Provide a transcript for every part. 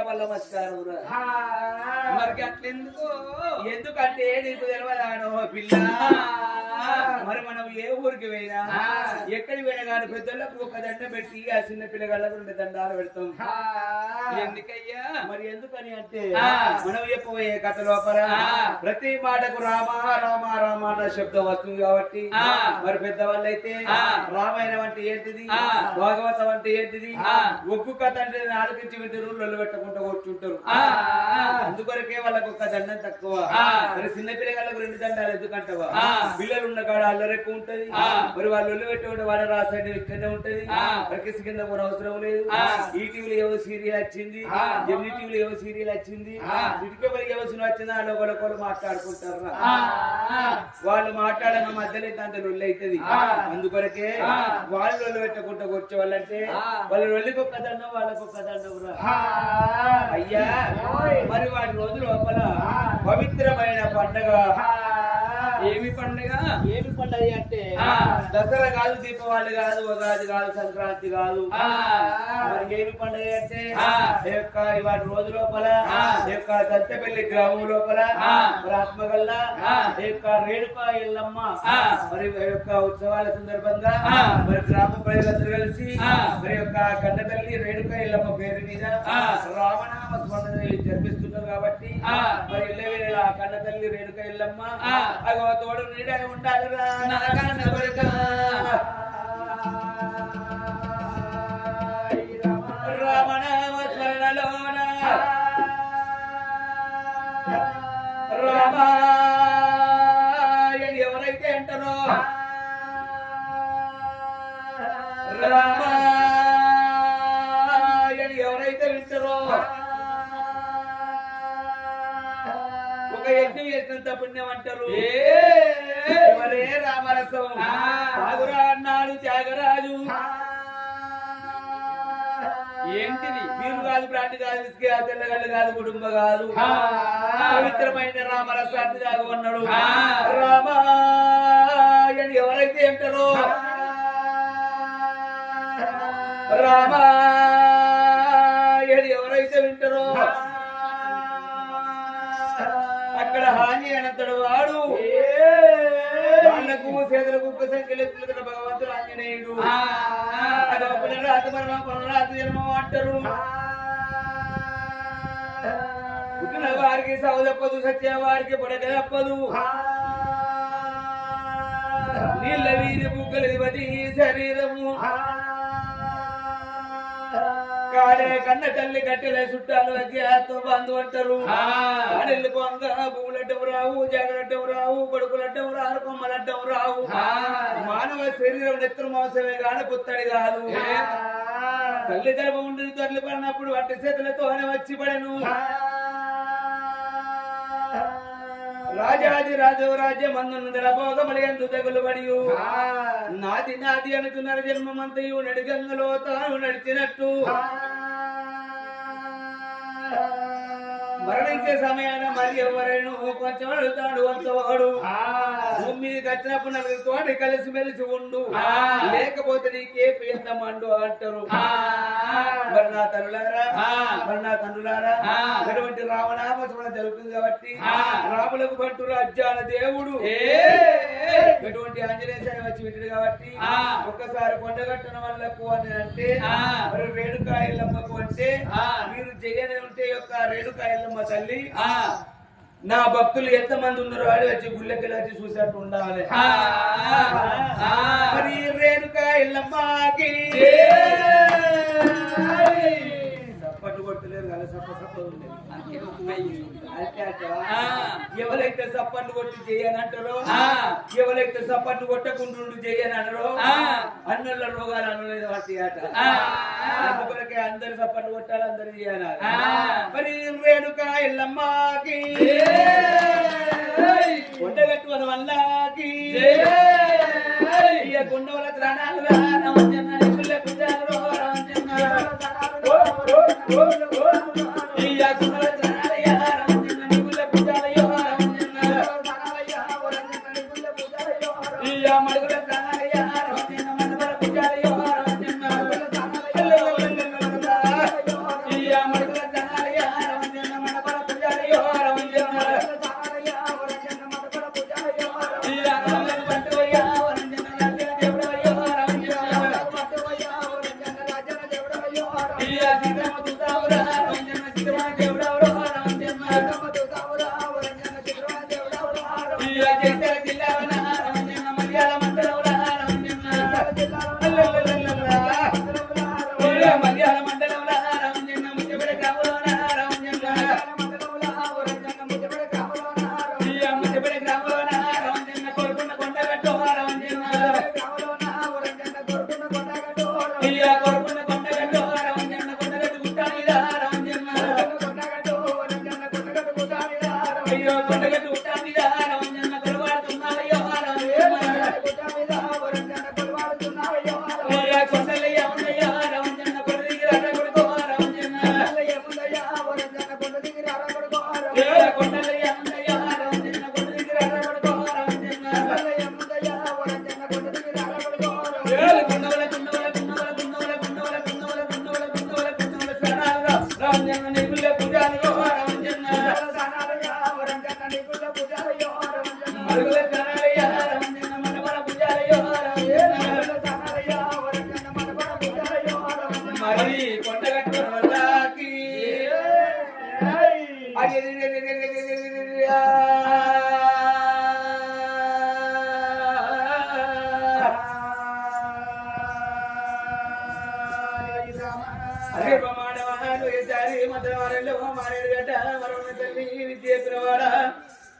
వల్ల మస్కారం మరి అట్లెందుకు ఎందుకంటే నీకు తెలియదానో పిల్ల మరి మనం ఏ ఊరికి పోయినా ఎక్కడికి పోయినా కానీ పెద్దలకు ఒక దండ పెట్టి ఆ చిన్న పిల్లగాళ్ళకు 2 దండాలు పెడతాం ఎందుకయ్యా మరి ఎందుకని అంటే మనం చెప్పబోయే కథ లోపల ప్రతి మాటకు రామ రామ రామ అన్న శబ్దం వస్తుంది కాబట్టి మరి పెద్దవాళ్ళు అయితే రామాయణం అంటే ఏంటిది భాగవతం అంటే ఏంటిది ఒక్కు కథ అంటే ఆలోచించి వింటారు లొల్లు పెట్టకుండా కూర్చుంటారు అందుకొరకే వాళ్ళకు ఒక దండం తక్కువ మరి చిన్న పిల్లగాళ్ళకు 2 దండాలు ఎందుకంటావా పిల్లలు ఉన్న కాడ అల్లరి ఎక్కువ ఉంటది మరి వాళ్ళు లొల్లు పెట్టుకుంటే వాళ్ళ రాసాడు ఇక్కడనే ఉంటది ప్రకృతి కింద కూడా అవసరం లేదు ఈ టీవీలో ఏవో సీరియల్ వచ్చింది జెమినీ టీవీలో ఏవో సీరియల్ వచ్చింది ఇటుక మరి ఏవో సినిమా వచ్చిందా ఒకరు మాట్లాడుకుంటారు వాళ్ళు మాట్లాడక మధ్యలో అంత లొల్లి అవుతుంది అందుకొరకే వాళ్ళు లొల్లు పెట్టకుండా వచ్చే వాళ్ళంటే వాళ్ళ లొల్లికి ఒక్క దండం వాళ్ళకి ఒక్క దండం అయ్యా మరి వాటి రోజు లోపల పవిత్రమైన పండగ ఏమి పండుగ అంటే దసరా కాదు దీపావళి కాదు ఉగాది కాదు సంక్రాంతి కాదు మరి ఏమి పండుగ అంటే వాటి రోజు లోపల దంతపల్లి గ్రామం లోపల మరి ఆత్మగల్ల రేణుకా ఎల్లమ్మ మరి ఉత్సవాల సందర్భంగా మరి గ్రామ ప్రజలందరూ కలిసి మరి కన్నతల్లి రేణుకా ఎల్లమ్మ పేరు మీద రామనామ స్మరణ జరిపిస్తున్నారు కాబట్టి మరి ఇళ్ళవేళ కన్నతల్లి రేణుకా ఎల్లమ్మ తోడు నీడ ఉండాలిరా రామనామ స్మరణలోన రామాయణ ఎవరైతే అంటారో రామాయణ ఎవరైతే వింటారో ఒక యజ్ఞం చేసినంత పుణ్యం అంటారు ఎవరే రామరసం తాగురా అన్నాడు త్యాగరాజు ఏంటిది మీరు కాదు ప్రాణి కాదు విసిగే తెల్లగల్లు కాదు కుటుంబ కాదు పవిత్రమైన రామరసాన్ని తాగమన్నాడు రామాయణ ఎవరైతే అంటారో రామాయణ ఎవరైతే వింటారో అక్కడ హాని అనంతడు వాడు వాళ్ళకు చేతులకు ఉక్క సంఖ్యలు భగవంతుడు ఆంజనేయుడు అది పునరాతి మరణం పునరాతి జన్మం అంటారు పుట్టిన వారికి సాగు తప్పదు సత్య వారికి పొడక తప్పదు నీళ్ళ వీధి బుగ్గలది శరీరము కాడే కన్న తల్లి కట్టెల చుట్టాలు అగ్గితో బంధు అంటారు ఆడెళ్ళి పొంగ భూములడ్డం రావు జాగ్రత్తం రావు కొడుకులడ్డం రారు కొమ్మలడ్డం రావు మానవ శరీరం నెత్తరు మోసమే కాని పుత్తడి కాదు తల్లి తరపు ఉండేది తల్లి పడినప్పుడు వంటి చేతులతోనే వచ్చి పడను రాజాది రాజు రాజ్యం అందున్నదల భోగములు ఎందు తగులు పడియు నాది నాది అనుకున్నారు జన్మమంతయు నడిగంగలో తాను నడిచినట్టు మరణించే సమయాన మరి ఎవరైనా కొంచెం అడుగుతాడు వంచవాడు భూమి మీదకి వచ్చినప్పుడు నలుగురితో కలిసి మెలిసి ఉండు లేకపోతే నీకే పేదమండు అంటారు మరి నా తల్లులారా మరి నా తండ్రులారా అటువంటి రామనామస్మరణ జరుగుతుంది కాబట్టి రాములకు బంటు రాజ్యాల దేవుడు ఎటువంటి ఆంజనేయ స్వామి వచ్చి వింటాడు కాబట్టి ఒక్కసారి కొండగట్టన వాళ్ళకు అని అంటే మరి రేణుకా ఎల్లమ్మకు అంటే మీరు చేయని ఉంటే యొక్క రేణుకా ఎల్లమ్మ తల్లి నా భక్తులు ఎంత మంది ఉన్నారు వాడు వచ్చి గుళ్ళకి వచ్చి చూసినట్టు ఉండాలి మరి రేణుకా ఎల్లమ్మకి సప్పట్టు కొట్టలేరు కదా సప్ప ఉంది ఎవరైతే సప్పట్లు కొట్టి చేయనంటారో ఎవరైతే సప్పట్లు కొట్టకుండా చేయనన్నారో అన్నుల రోగాలు అనలేదు వాటి ఆట అందుకొరకే అందరు సప్పట్లు కొట్టాలి అందరు చేయాలి మరి రేణుకా ఎల్లమ్మకి కొండగట్టుకున్న వల్లకి కొండవల త్రాణాలు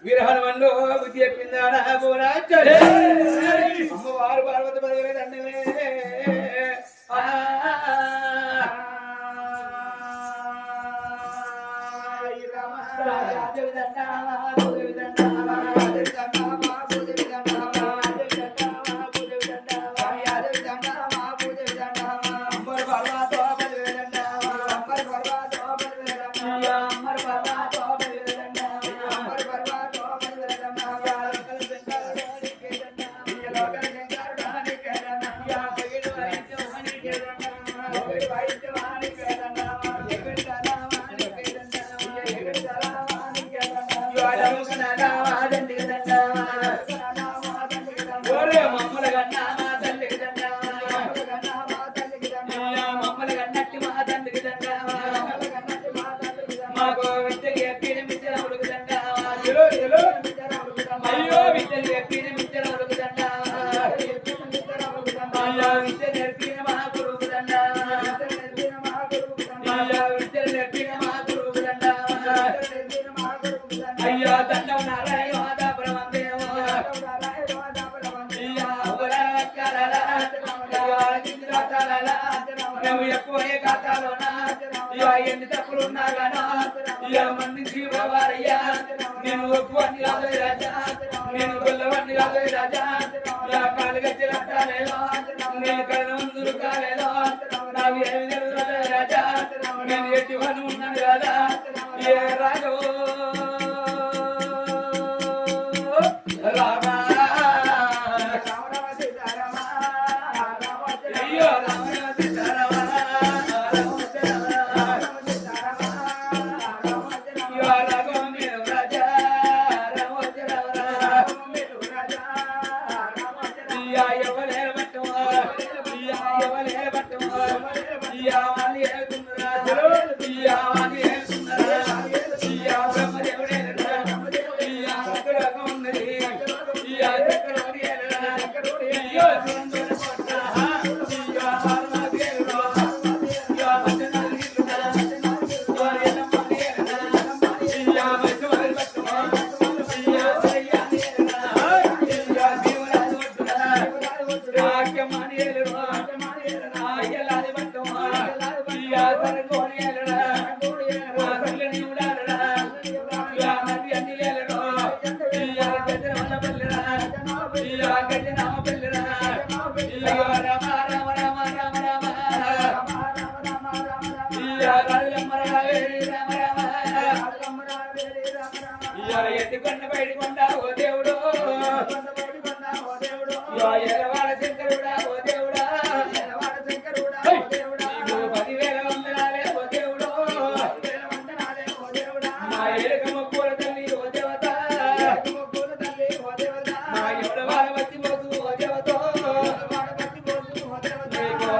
వీరహనుమన్లో బుద్ధి చెప్పిందాడా అమ్మవారు పార్వతి పదవి దండమే ఎన్ని తప్పులున్నా గానా మన్నించి బాబారయ్యా నేను ఒప్పువన్నీ కాదు రాజా నేను గొల్లవన్నీ కాదు రాజా కాలుగచ్చి రట్టాలేదో నేను కళ్ళ కాలేదో నాకు ఏమి తెలుసు రాజా నేను ఎట్టివన్నీ ఉన్నాను కదా ఏ రాజో రామా అయ్యో రామ సీతారామా ఎత్తుకొండ బయటకొండా ఓ దేవుడు ఎలవాడ శంకరుడా ఓ దేవుడా 10,000 వందనాలే ఓ దేవుడు మా ఏడుకమ్మ పూల తల్లి ఓ దేవత మా ఎవడవాడ వచ్చి పోతూ ఓ దేవత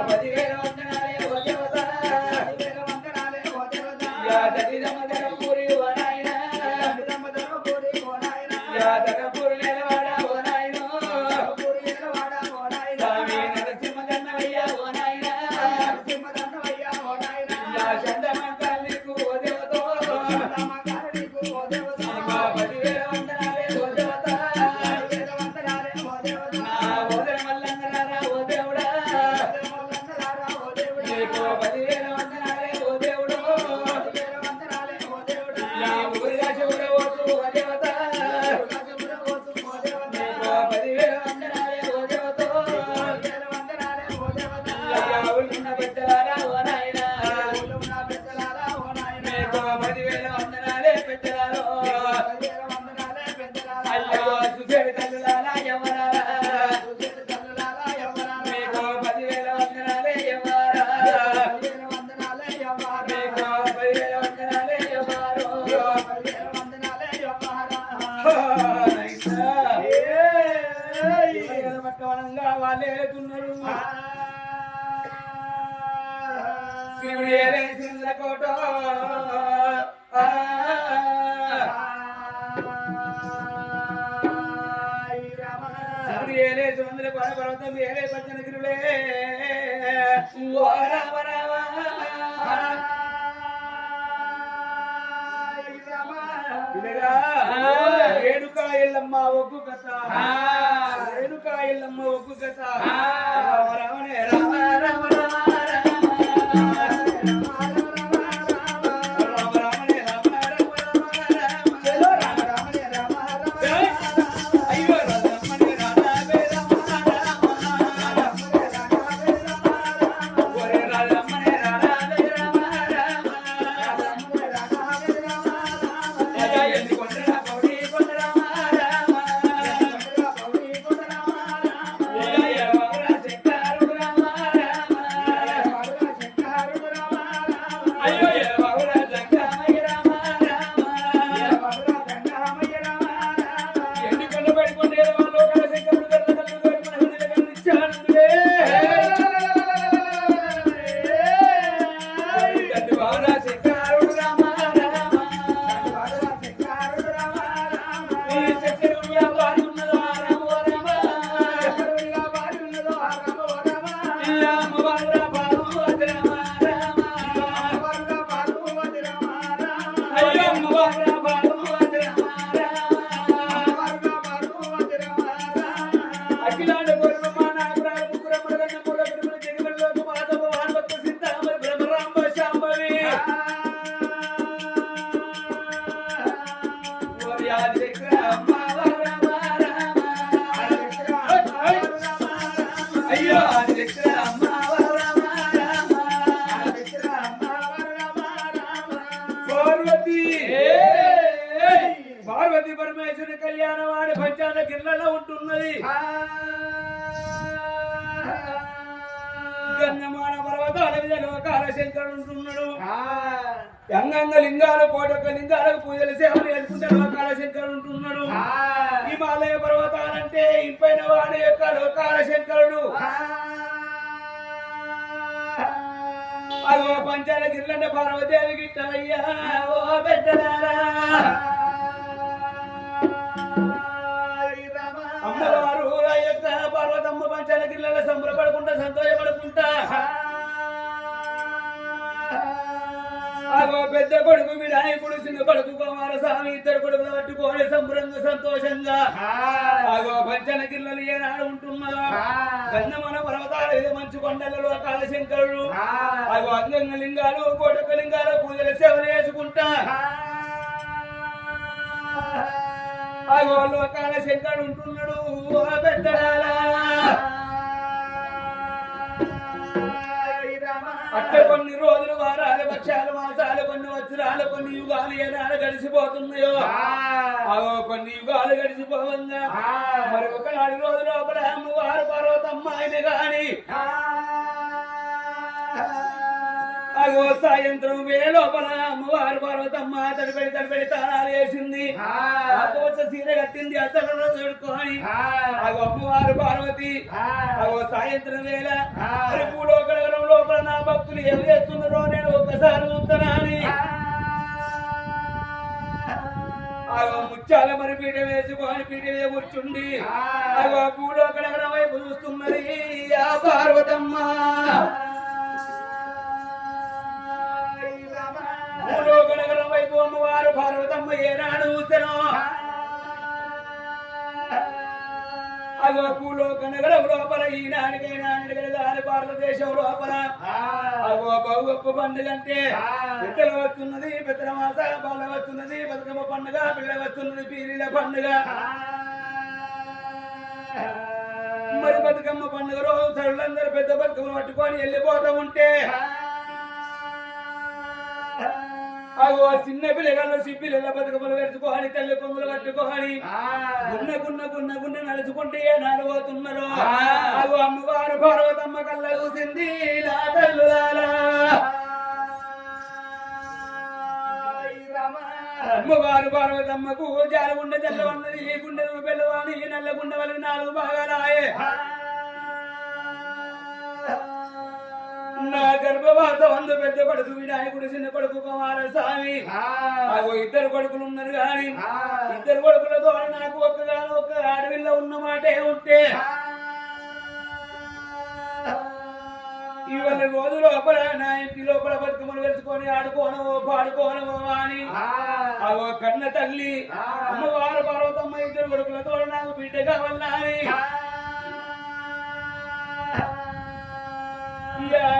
10,000 వందనాలే ఓ దేవత దరిద్రమ పూరి ఓ నాయన పర్వతం ఏలే పచ్చని గిరులే రేణుకా ఎల్లమ్మ ఒగ్గు కథ రేణుకా ఎల్లమ్మ ఒగ్గు కథ రామనే రామ రామ పార్వతి పరమేశ్వరి కళ్యాణవాడి పంచాల గిర్లలో ఉంటున్నది. గంగమాన పర్వతాల మీద లోకాల శంకరుడు ఉంటున్నాడు. అంగంగ లింగాలు కోటొక్క లింగాలకు పూజలు సేవలు చేసుకుంటే లోకాల శంకరుడు ఉంటున్నాడు. హిమాలయ పర్వతాలంటే ఇంపైన వాడి యొక్క లోకాల శంకరుడు. అదో పంచాల గిర్లంటే పార్వదేవి గిట్టవయ్యా ఓ పెద్దలారా అమ్మవారు యొక్క పార్వతమ్మ పంచాల గిర్ల సంబరపడుకుంటా సంతోషపడుకుంటా అగో పెద్ద కొడుకు వినాయకుడు చిన్న కొడుకు కుమారస్వామి ఇద్దరు కొడుకులు పట్టుకోని సంబరంగా సంతోషంగా అగో పంచన గిర్లలు ఏనాడు ఉంటున్నారా గంధమన పర్వతాల మంచు కొండలలో కాళశంకరుడు అగో అంగంగ లింగాలు కోటక లింగాలు పూజల సేవలు చేసుకుంటా అగో లోకాల శంకరుడు ఉంటున్నాడు. పెద్దలారా అట్ట కొన్ని రోజులు వారాలు పక్షాలు మాసాలు కొన్ని వత్సరాలు కొన్ని యుగాలు ఏనాడు గడిచిపోతున్నాయో అవో కొన్ని యుగాలు గడిచిపోవంగా మరి ఒకనాడు రోజు లోపల అమ్మవారు పర్వతమ్మ ఆయన గాని అగో సాయంత్రం వేళ లోపల అమ్మవారు పర్వతమ్మ తడిపెడి తాళాలు వేసింది. వచ్చ సీర కట్టింది అత్తలను చూడుకొని అగో అమ్మవారు పార్వతి అగో సాయంత్రం వేళ భూలోకనగరం లోపల నా భక్తులు ఏం చేస్తున్నారో నేను ఒక్కసారి చూస్తానని అగో ముచ్చాల మరి పీట వేసుకొని పీట మీద కూర్చుండి అగో పూలో కడగడ వైపు చూస్తున్నది ఆ పార్వతమ్మ పూలో కడగడ వైపు అమ్మవారు పార్వతమ్మ ఏనాడు చూసెనో అగో పూలో కనగల లోపల ఈనాడికైనా దాని భారతదేశం లోపల అగో బహు గొప్ప పండుగ అంటే పెద్దలు వస్తున్నది పెద్దల మాస బాల వస్తున్నది బతుకమ్మ పండుగ పిల్ల వస్తున్నది పీరీల పండుగ మరి బతుకమ్మ పండుగ రోజు తల్లులందరూ పెద్ద బతుకమ్మలు పట్టుకొని వెళ్ళిపోతూ ఉంటే అగో చిన్న పిల్లగాళ్ళు సిప్పిల్ల బతుకమ్మలు పెట్టుకోని తల్లి పొంగులు పట్టుకోని గున్న నడుచుకుంటే నడబోతున్నారు అగో అమ్మవారు పార్వతమ్మ కళ్ళ చూసింది నా తల్లులారా అమ్మవారు పార్వతమ్మకు జారగుండె తెల్లవన్నది ఈ గుండె పెళ్ళవాణి నల్ల గుండె వాళ్ళకి 4 భాగాలాయే నా గర్భవాసం అందు పెద్ద కొడుకు వినాయకుడు చిన్న కొడుకు కుమారస్వామి అగో 2 కొడుకులు ఉన్నారు కానీ 2 కొడుకులతో నాకు ఒక్క ఆడవిల్ల ఉన్న మాటే ఉంటే ఇవాళ రోజు లోపల నా ఇంటి లోపల బతుకమ్మలు పెట్టుకొని ఆడుకోనవో పాడుకోనవో అని అగో కన్న తల్లి అమ్మవారు పార్వతమ్మ 2 కొడుకులతో నాకు బిడ్డ కావాలని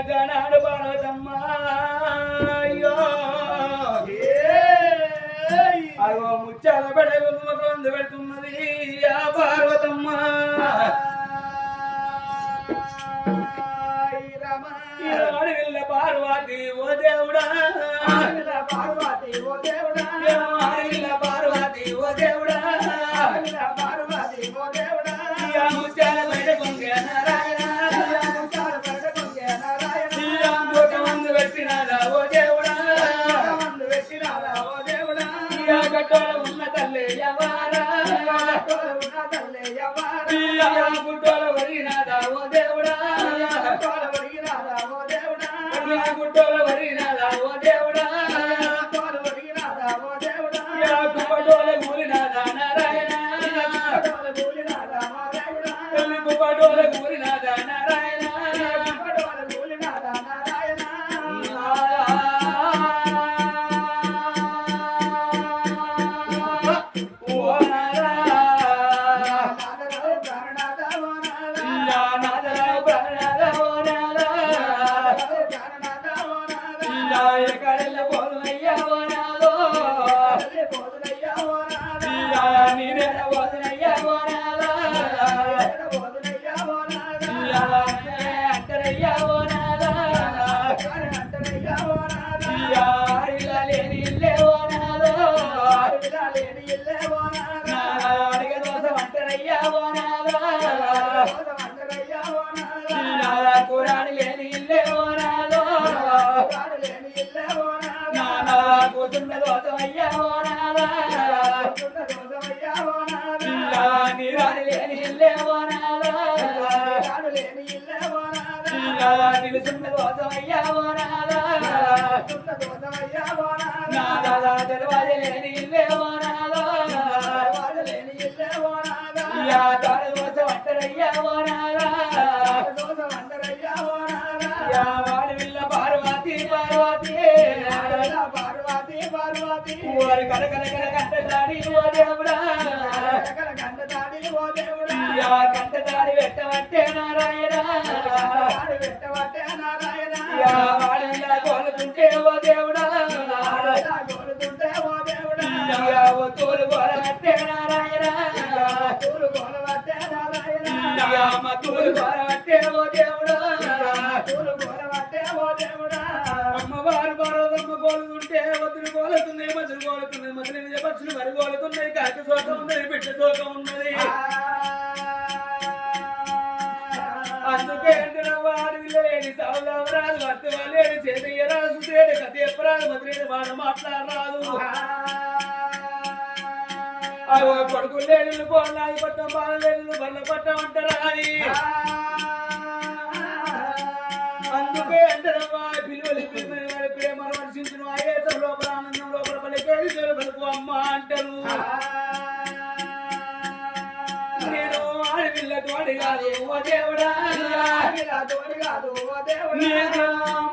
జనాడు పార్వతమ్మ అగో ముచ్చాల పెడగొందు పెడుతున్నది ఆ పార్వతమ్మ వెళ్ళ పార్వతి ఓ దేవుడా పార్వతి ఓ దేవుడా పార్వతి ఓ దేవుడా పార్వతి ఓ దేవుడా ముచ్చాల పెడగొంగ నారాయణ ఉన్న తల్లి యవారా గుడ్డోల వరినాదా ఓ దేవుడా గుడ్డోల వరినాదా ఓ దేవుడా గుబ్బడోల గూలినాదా నారాయణ గుబ్బడోల గూలినాదా నారాయణ కంటదాడి పెట్టవట్టే నారాయణ కోలుతుంటే ఓ దేవుడా తోలు కోలవట్టే నారాయణ తోలు కోలవట్టే ఓ దేవుడా అమ్మవారు పార్వతమ్మ కోలుతుంటే వద్దులు కోలుతుంది మధులు కోలుతుంది మధులు పక్షులు మరి కోలుతున్నాయి కాకి శోకం ఉన్నది బిడ్డ శోకం ఉన్నది అందుకే వాడు లేని సౌలవరాలు వర్తవాలేని చేతయ్యరాజు తేడు కథ ఎప్పరాలు మధురేని వాడు మాట్లాడరాదు అవి కొడుకు లేని పోలాది పట్టం బాల లేని బల్ల పట్టం అంటారా అని అందుకే అంటారమ్మా పిలువలు ప్రేమను వర్షించిన ఆయేసం లోపల ఆనందం లోపల పలికేది తెలుగు అమ్మ అంటారు నేను ఆడపిల్ల తోడి కాదు ఓ దేవుడా తోడి కాదు ఓ దేవుడా నేను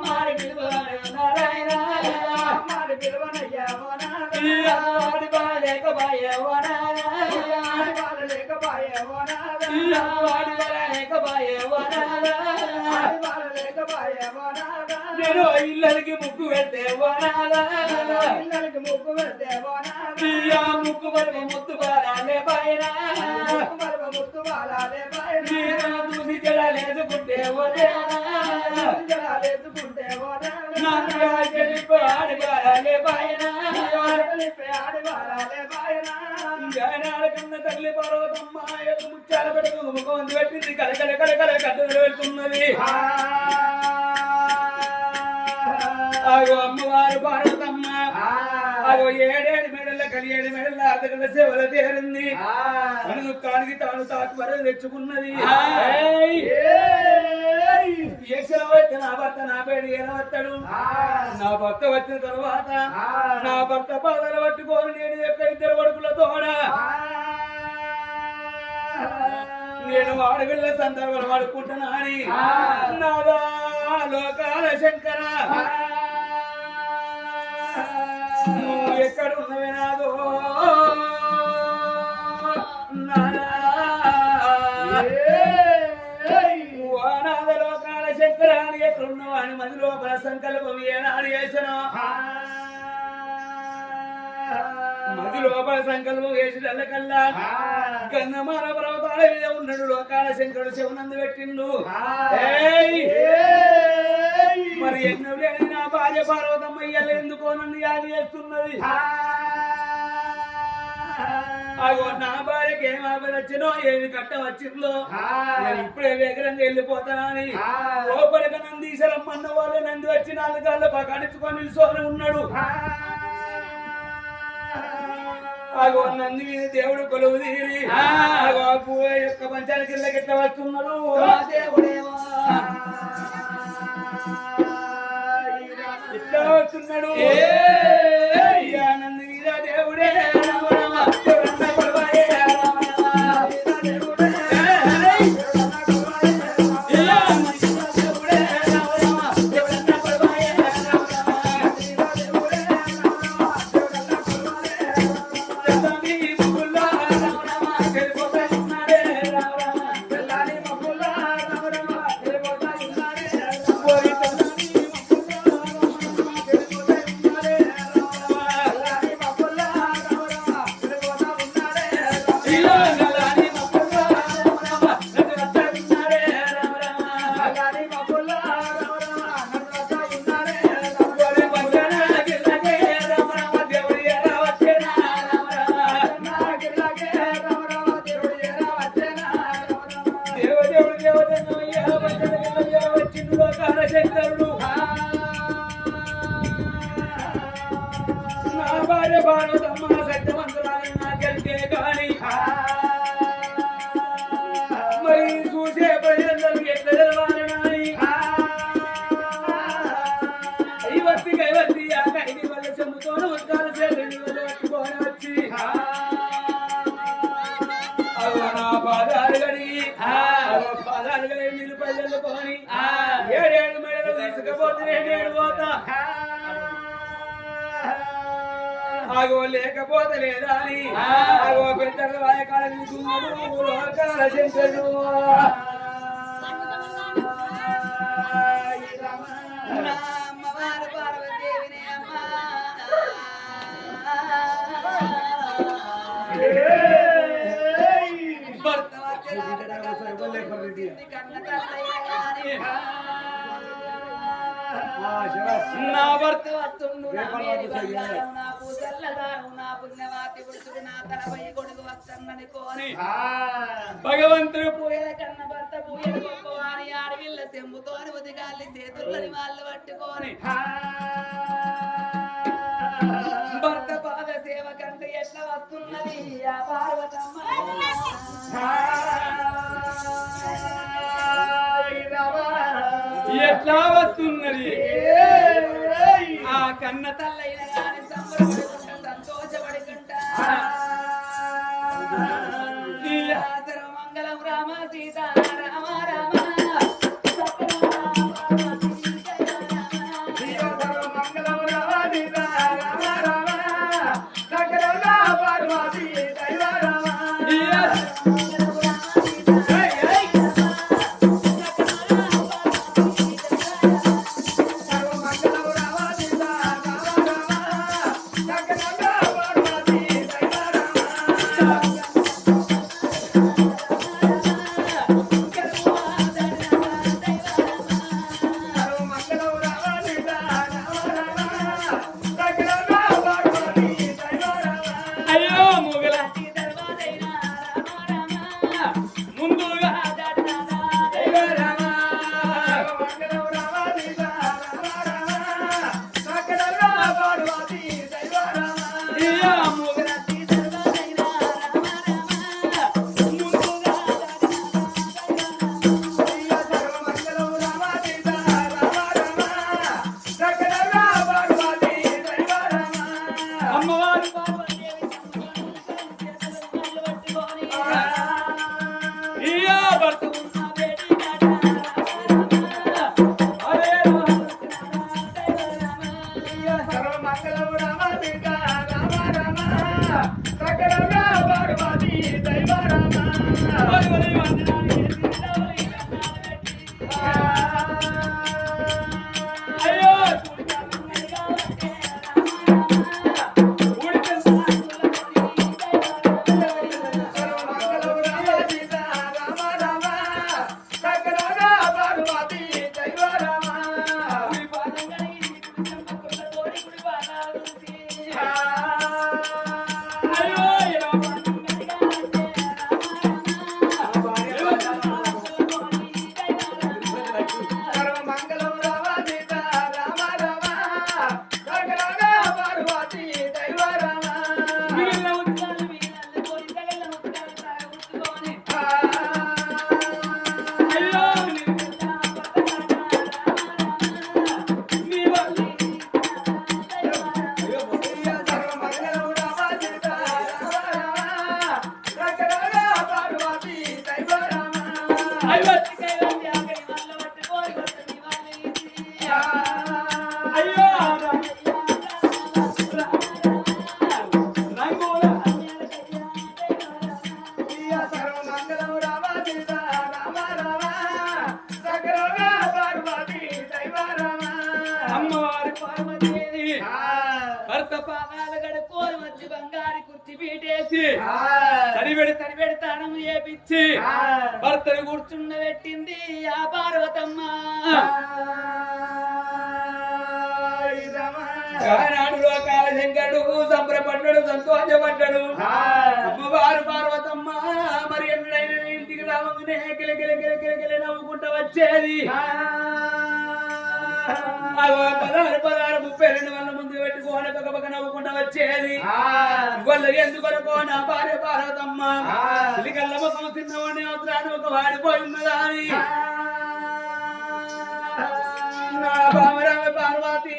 మాడి పిలువనారాయణ మాడి పిలువనయ్యా ఓ నారాయణ ఆడి బాలేక బాయే ఓ నారాయణ ఆడి బాలేక బాయే ఓ నారాయణ ఆడి బాలేక బాయే ఓ నారాయణ ఆడి బాలేక బాయే ఓ నారాయణ నేను ఇళ్ళకి ముక్కు పెడితే ఓ నారాయణ ఇళ్ళకి ముక్కు పెడితే ఓ నారాయణ ముక్కు బలి ముత్తు బాలే బాయన ముక్కు బలి ముత్తు బాలే బాయన నేను చూసి జడలేసుకుంటే ఓ దేవుడా జడలేసుకుంటే ఓ దేవుడా నా చెలిపి ఆడి బాలే బాయన చెలిపి ఆడి బాలే బాయన గానాల కన్న తల్లి పర్వతమ్మ యొక్క ముచ్చాల పెడుతూ ముఖం పెట్టింది కలకల కలకల కట్టలు వెళ్తున్నది అగో అమ్మవారు పార్వతమ్మ అగో ఏడేడు మెడల కలియేడు మెడల అర్ధగల సేవల తేరింది అను కాడికి తాను తాత్పర్యం తెచ్చుకున్నది నా భర్త నా పేరు ఏనవస్తాడు నా భర్త వచ్చిన తర్వాత నా భర్త పాదాలు పట్టుకోని నేను యొక్క ఇద్దరు కొడుకులతోడ నేను ఆడపిల్ల సందర్భాలు పడుకుంటున్నా అని నాదా లోకాల శంకర నువ్వు ఎక్కడ ఉన్నవే నాదో నాద లోకాల శంకర అని ఎక్కడున్నావు అని మది లోపల సంకల్పం ఏనాడు చేసను మది లోపల సంకల్పం వేసినల్లకల్లా గంగమాల పర్వతాల మీద ఉన్నాడు లోకాల శంకరుడు శివనందు పెట్టిండు మరి ఎన్నో లేని నా భార్య పార్వతమ్మ ఇయ్యాలి ఎందుకో నన్ను యాది చేస్తున్నది అగో నా భార్యకి ఏం ఆపద వచ్చినో ఏమి కట్ట వచ్చిందో నేను ఇప్పుడే వేగరంగా వెళ్ళిపోతానని లోపలికి నందీశ్వరమ్మన్న వాళ్ళే నంది వచ్చి నాలుగు గాళ్ళ పకాడించుకొని నిలుసోని ఉన్నాడు అగో నంది మీద దేవుడు కొలువు తీరి అగో పువ్వు యొక్క పంచాల కింద గిట్ట వస్తున్నాడు దేవుడేమో ఇట్లా వస్తున్నాడు నంది మీద దేవుడే ఏడేడు మేడలు తీసుకపోతే నేను పోతా ఆగో లేకపోతే లేదా అని ఆగో పెద్దల వాయకాల నిలుచున్నాడు లోకాల శంకరుడు నా భర్త వస్తుండు భగవంతుడు పూయల కన్న భర్త పూయల గొప్పవాని ఆడవిల్ల చెంబుతోని ఉదిగాలి చేతులని వాళ్ళు పట్టుకొని భర్త పాద సేవ కంటే ఎట్లా వస్తున్నది ఆ పార్వతమ్మ ఎట్లా వస్తున్నది ఆ కన్న తల్లైన గాని సంబరపడుకుంటా సంతోషపడుకుంటా రామ సీత రామ రామ తడిబెడి తానం చేపించి భర్తను కూర్చుండ పెట్టింది ఆ పార్వతమ్మ. ఆనాడు లోకాల శంకరుడు సంబరపడ్డాడు, సంతోషపడ్డాడు. అమ్మవారు పార్వతమ్మ మరి ఎన్నడైనా ఇంటికి రావగానే కిలకిల నవ్వుకుంటా వచ్చేది. 16 వాళ్ళ ముందు పెట్టుకోని పక్క నవ్వుకుంటా వచ్చేది. వాళ్ళు ఎందుకొరకో నా భార్య పార్వతమ్మ చిలికల్ల ముఖం తిన్నవాడిని అవసరాన్ని ఒక వాడిపోయి ఉన్నదా అని నా బామరామ పార్వతి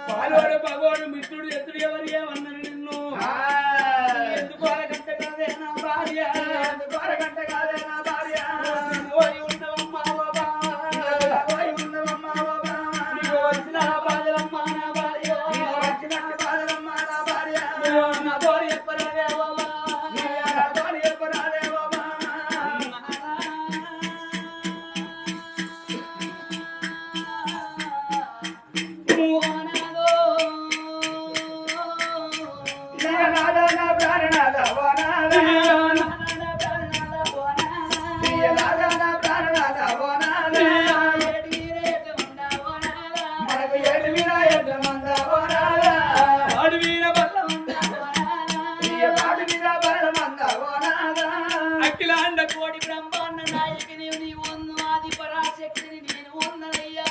పాలోడు పగోడు మిత్రుడు ఎత్తుడు ఎవరు ఏమన్నారు నిన్ను ఎందుకు అరగంట కాదే నా భార్య ఎందుకు అరగంట కాదే నా భార్య ఉన్నవమ్మా నీకు వచ్చిన బాధలమ్మా నా భార్య వచ్చిన బాధలమ్మా నా భార్య నా భార్య చెప్పరాదేవా నా భార్య చెప్పరాదేవా నాద నా ప్రాణనాద ఓ నాద నాద నా ప్రాణనాద ఓ నాద మనకు ఏడు వినాయక మంద ఓ నాద వాడు వీర బలం పాడు మీద బల మంద ఓ నాద అఖిలాండ కోడి బ్రహ్మాండ నాయకుని నీవు ఉన్న ఆది పరాశక్తిని నేను ఉన్నదయ్యా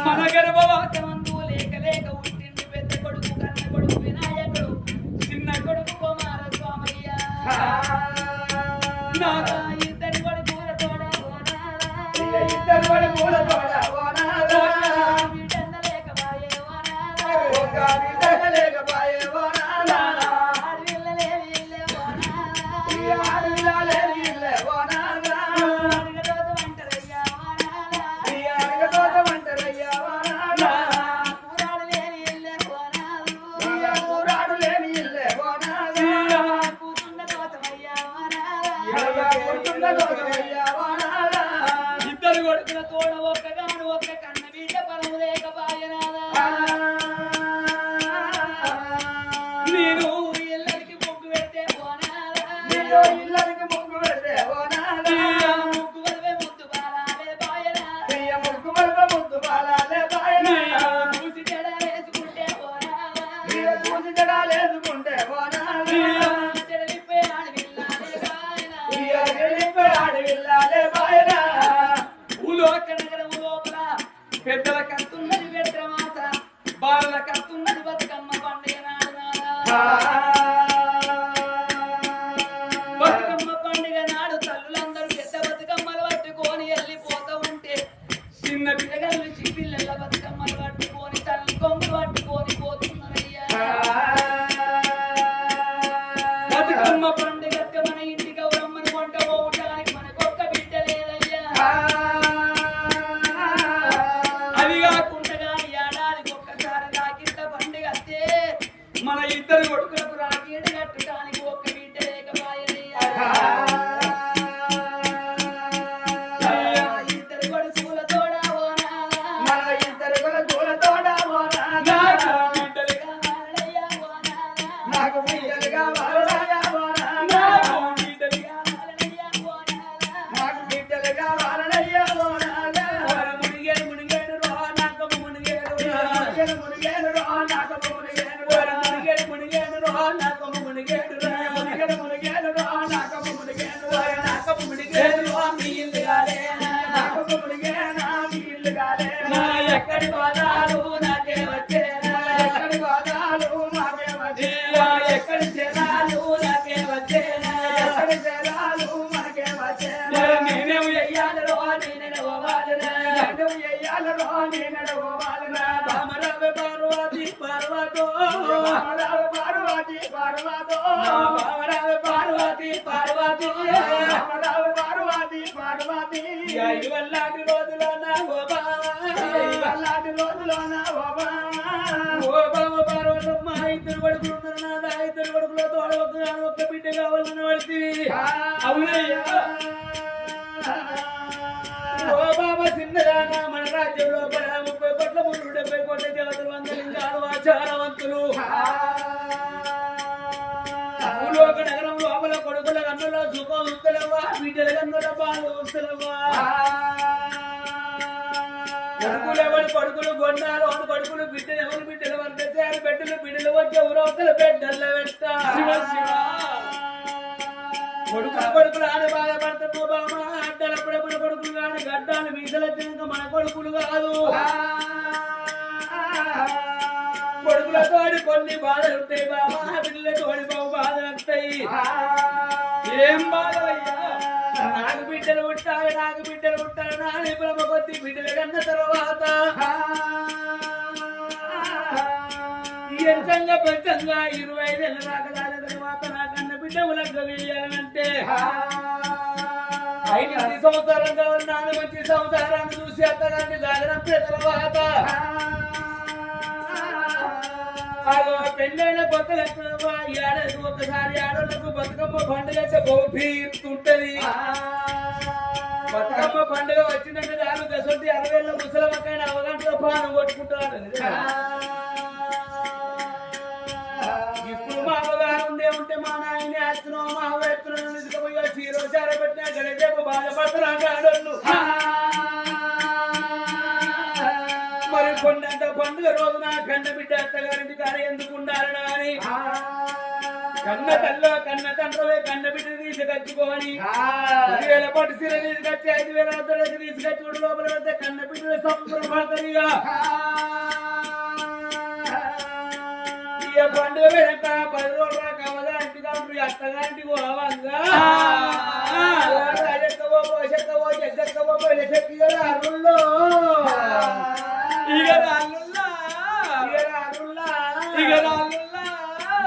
మన గర్భవాసమందు లేక లేక పుట్టిండు పెద్ద కొడుకు కన్న కొడుకు వినాయకుడు చిన్న కొడుకు కుమార స్వామయ్య నాదా ఇద్దరి కొడుకుల తోడ ఇద్దరు పడి పూల తోడ ఓ నాద బిడ్డన్న లేకపాయే ఓ నాదా. ఒక బిడ్డ లేకపాయే ఓ నాద ఆడపిల్లలేవి ఇల్లే ఓ నాదా. ఈ ఆడపిల్లలేని ఇల్లే ఓ నాద అడగదోత వంటరయ్యా ఓ నాదా. ఈ అడగతోటమంటారయ్యా ఓ నాద కూరాడు లేని ఇల్లే ఓ నాదు. ఈ కూరాడు లేని ఇల్లే ఓ నాద కూతున్న తోటమయ్యా ఓ నాదా. ఇడగా కూర్చుండదోటమయ్యా ఓ నాద ఇద్దరు కొడుకుల తోడ ఒక్కగాను ఒక్క కన్న బిడ్డ బలము లేకపాయనాదా. నేను ఇల్లరికి ముగ్గు పెడితే ఓ నాదా. నీలో ఇల్లరికి ముగ్గు పెడితే ఓ నాద ముగ్గు వలవే ముద్దు బాలాలే పాయనా. ప్రియ ముగ్గు వల్ల ముద్దు బాలాలే బాయన చూసి జడ వేసుకుంటే ఓ నాదా. ప్రియ చూసి జడాలేసుకుంటే ఓ నాద జడ విప్పే ఆడపిల్లాలే పాయనా. ప్రియ గెలిపే ఆడవిల్లాలే బాయన భూలోక నగరం లోపల పెద్దల కత్తున్నది వెద్రమాత, బాలల కత్తున్నది బతుకమ్మ పండుగ నాడు నాదా. బతుకమ్మ పండుగ నాడు తల్లులందరూ పెద్ద బతుకమ్మలు పట్టుకొని వెళ్ళిపోతూ ఉంటే చిన్న పిల్లగాళ్ళు చిపిల్లల బతుకమ్మలు పట్టుకొని తల్లి కొమ్ములు పట్టుకొని పోతున్నారయ్యా. బతుకమ్మ పండుగ మన ఇంటి గౌరమ్మను వంట పోవటానికి మనకొక్క బిడ్డ లేదయ్యా. అవి కాకుండా గాని ఏడాదికి ఒక్కసారి రాకిట్ల పండుగ వస్తే మన ఇద్దరు కొడుకులకు రాకీడు కట్టడానికి ఒక్క బిడ్డ లేకపాయనయ్యా. ఇద్దరు కొడుకుల తోడా ఓ నాదా. మన ఇద్దరు కూడా దూరతోడా ఓ నాద నాకు బిడ్డలు కావాలయ్యా ఓ నాదా. నాకు బిడ్డలుగా వారయ్యా ఓ నాద నాకు బిడ్డలు కావాలయ్యా ఓ నాదా. నాకు బిడ్డలుగా వారయ్యా ఓ నాద మునిగేడు మునిగేడు రో నాకమ్మ మునిగేడు రో. మునిగేను రో నాకు మునిగేను రో మునిగేడు మునిగేడు రో నాకమ్మ మునిగేడు రో. మునిగేను రో నాకు మునిగేను రో నాకమ్మ మునిగేడు రో మీ ఇల్లు కాదే. నాకు మునిగేనా మీ ఇల్లు కాలే నా ఎక్కడి బాధాలు నాకే వచ్చేనా. ఎక్కడి గోదాలు మాకే మధ్య ఎక్కడి జనాలు నాకే వచ్చేనా. ఎక్కడి జలాలు మాకే మధ్య నేనేమి వెయ్యాలి రో నేనే పోవాలిరా. నువ్వు ఎయ్యాలరో నేను పోవాలనా రామరావే పార్వతి పార్వతో. పార్వతి పార్వతో రామరావే పార్వతి పార్వతి. పార్వతి పార్వతి ఐదు వల్లాంటి రోజులో నా గోపాల. అలాంటి రోజులోన ఓ బావ పార్వతమ్మ ఇద్దరు కొడుకులు ఉన్నారు నాదా. ఇద్దరు కొడుకుల తోడ ఒక్క బిడ్డ కావాలని పడితే అవునయ్యా. ఓ బాబా చిన్నదానా మన రాజ్యంలో 30 కోట్ల ముందు 70 కోట్ల దేవతలు అందరించారు ఆచారవంతులు. భూలోక నగరం లోపల కొడుకుల కన్నుల సుఖం ఉంచలేవా, బిడ్డల కన్నుల బాలు ఉంచలేవా. కొడుకులెవరి కొడుకులు గొండాలు అని కొడుకులు బిడ్డలు ఎవరి బిడ్డలు వర్గేశారు. బిడ్డలు వచ్చే ఊరవతల బిడ్డల్లో పెట్టా. కొడుకులు ఆడి బాధపడతాము బామా. అడ్డలప్పుడే మన కొడుకులు కాని గడ్డాలు మీదల తినక మన కొడుకులు కాదు. కొడుకులతోటి కొన్ని బాధలు ఉంటాయి బామా. పిల్లలతోటి బాధలు వస్తాయి. ఏం బాధలయ్యా. నాకు బిడ్డలు పుట్టాలి నాకు బిడ్డలు పుట్టాలి నాని బ్రహ్మ కొద్ది బిడ్డలు కన్న తర్వాత ఎంతంగా పంచంగా 25 ఏళ్ళ దాకా దాని తర్వాత నాకన్న బిడ్డ ఉలగ్గ వేయాలంటే 5 సంవత్సరాలుగా ఉన్నాను. మంచి సంవత్సరాన్ని చూసి అత్తగారిని జాగ్రత్త తర్వాత పెళ్ళైన కొత్తలు ఎట్లా ఏడాది ఒకసారి ఆడోళ్ళకు బతుకమ్మ పండుగ అయితే తీరుతుంటది. బతుకమ్మ పండుగ వచ్చిందంటే దాని దశొంటి 60 ఏళ్ళ ముసలమ్మకైనా అవగంటలో పానం కొట్టుకుంటాడు. ఇప్పుడు మా అవగాహన ఉండే ఉంటే మా నాయన ఎత్తున్నాం మా ఎత్తున్నాం తీసుకుపోయి చీరో చార పెట్టినా గడిపేపు బాధపడుతున్నాడు. మరి కొండంత పండుగ రోజున కన్న బిడ్డ అత్తగారింటి కారు ఎందుకు ఉండాలని అని కన్న తల్లో కన్న తండ్రవే కన్న బిడ్డ తీసుకొచ్చుకోని 10,000 పట్టు సీర తీసుకొచ్చి 5,000 అద్దరికి తీసుకొచ్చి ఊడి లోపల పెడితే కన్న బిడ్డ సంబరపడతారుగా. పండుగ వెనక 10 రోజుల కావదా ఇంటికి అత్తగారింటికి పోవంగా ఎక్కవో పోషెక్కవో చెక్కవో పోయిన చెక్కి అరుల్లో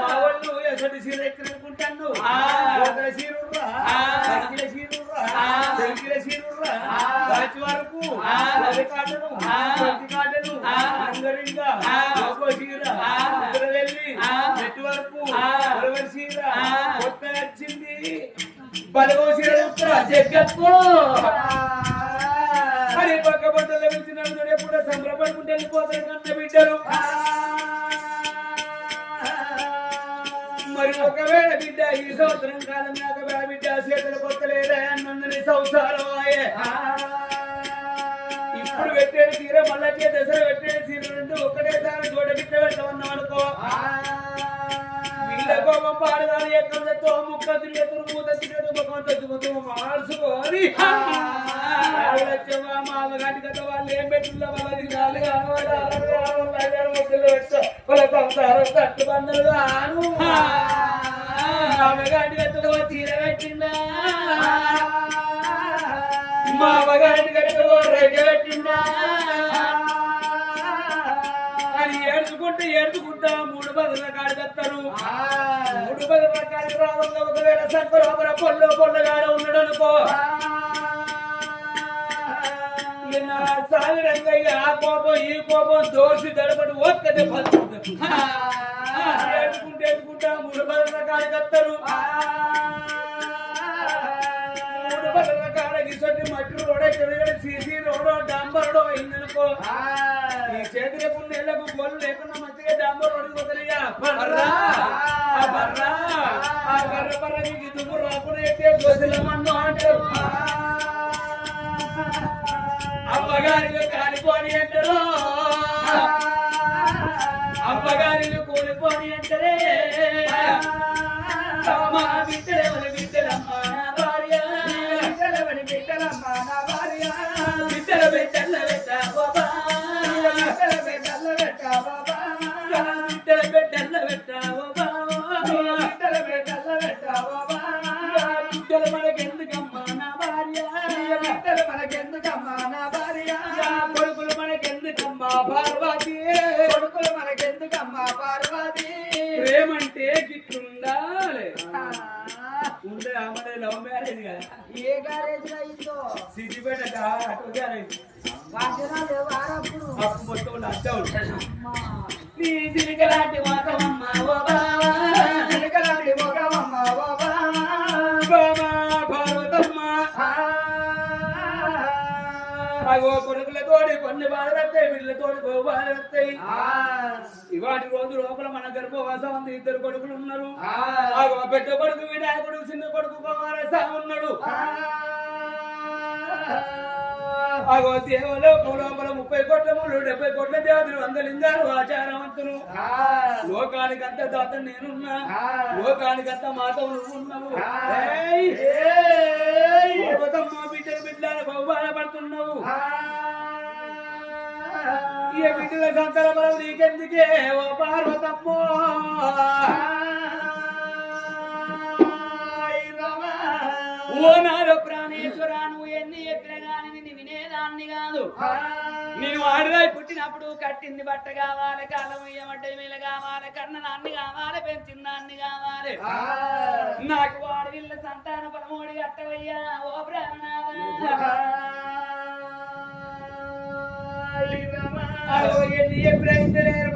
మా వాళ్ళు ఎసటి సీర ఎక్కడుకుంటాను సీరుర్రా సరికిల సీరుర్రా సరికిల సీరుర్రా దాచి వరకు కాటను కాటను అందరింగా ఒక్కో సీర వెళ్ళి నెట్ వరకు సీర కొత్త వచ్చింది బలగో సీర చెక్కో మరి పక్క బట్టలు వెళ్తున్నాడు ఎప్పుడో సంబరపడుకుంటే వెళ్ళిపోతారు కన్న బిడ్డలు. మరి ఒకవేళ బిడ్డ ఈ సంవత్సరం కాలం ఒకవేళ బిడ్డ చేతులు కొత్తలేదా అన్నందుని సంసారం ఆయే. ఇప్పుడు పెట్టేది తీర మళ్ళా దసరా పెట్టేది తీర రెండు ఒకటేసారి చోట బిడ్డ పెట్టమన్నాం అనుకో వీళ్ళ కోపం పాడదాని ఎక్కడతో ముక్క తిరిగేతులు మూత తిరిగేది ముఖం తగ్గుతూ మార్చుకోని మామగాటి కదా వాళ్ళు ఏం పెట్టుల్లో వాళ్ళకి వాళ్ళ సంసారం కట్టు బంధులు గాను మామగాటి కట్టుకో చీర పెట్టిందా మామగాటి కట్టుకో రేగ పెట్టిందా అని ఏడుచుకుంటా 3 బదుల కాడికత్తారు. 3 బదుల కాడికి రావాల ఒకవేళ సంకరామర పొల్లగాడ ఉన్నాడు అనుకో సాగరంగయ్య ఆ కోపం ఈ కోపం దోషి దడపడి ఒక్కటే పలుకుంటారు. ఏడుకుంటా 3 బదుల కాడికత్తారు. 3 బదుల కాడకి సొట్టి మట్టి రోడ సీసీ రోడో డాంబరుడో అయిందనుకో ఈ చేతులకు నెలకు గోళ్ళు లేకుండా మంచిగా డాంబర్ రోడ్డు వదిలియా బర్రా నీకు దుమ్ము రాకుండా గోసులమన్ను అంటారు. అమ్మగారిలో కాలిపోని అంటారు అమ్మగారిలో కూలిపోని అంటారే మా బిడ్డలెవరి బిడ్డలమ్మా నా భార్య బిడ్డలెవరి బిడ్డలమ్మా నా భార్య బిడ్డల బిడ్డల పెట్టావా బిడ్డల బిడ్డల పెట్టావా బిడ్డల బిడ్డల పెట్టావా బిడ్డల బిడ్డల పెట్టావా బిడ్డలు మనకెందుకమ్మా నా భార్య బిడ్డలు మనకెందుకమ్మా నా భార్య కొడుకులు మనకెందుకమ్మా పార్వతి కొడుకులు మనకెందుకమ్మా పార్వతి ప్రేమంటే గిట్లుండాలి ఉండే అమ్మడే లవ్ మ్యారేజ్ కదా ఏ గ్యారేజ్ అయిందో సిద్దిపేట అటు గ్యారేజ్ అప్పు మొత్తం నచ్చవు నీ సిరికలాంటి మొగమమ్మ ఓ బావా సిరికలాంటి మొగమమ్మ ఓ బావా పార్వతమ్మ అగో కొడుకులతోటి కొన్ని బాధలతాయి వీళ్ళతోటి బాధలతాయి. ఇవాటి రోజు లోపల మన గర్భవాసం ఉంది 2 కొడుకులు ఉన్నారు. అగో పెద్ద కొడుకు వినాయకుడు చిన్న కొడుకు కుమారస ఉన్నాడు. అగో దేవలోకం లోపల 30 కోట్ల ముళ్ళు 70 కోట్ల దేవతలు అందలిందారు ఆచారవంతులు. లోకానికంత దాత నేనున్నా లోకానికంత మాత నువ్వున్నావు. బిడ్డలు బిడ్డలు బహుబాధపడుతున్నావు. ఈ బిడ్డల సంతల బలం నీకెందుకే ఓ పార్వతమ్మో ఓ నాలో ప్రాణేశ్వర నువ్వు ఎన్ని ఎక్కడ గాని నిన్ను వినేదాన్ని కాదు. నేను ఆడదాయి పుట్టినప్పుడు కట్టింది బట్ట కావాలి కాలం ఇయ్యమంటే వీళ్ళ కావాలి కన్న నాన్ని కావాలి పెంచిన నాన్ని కావాలి నాకు వాడి వీళ్ళ సంతాన పరమోడి కట్టవయ్యా ఓ బ్రాహ్మణ ఎన్ని ఎప్పుడైతే లేరు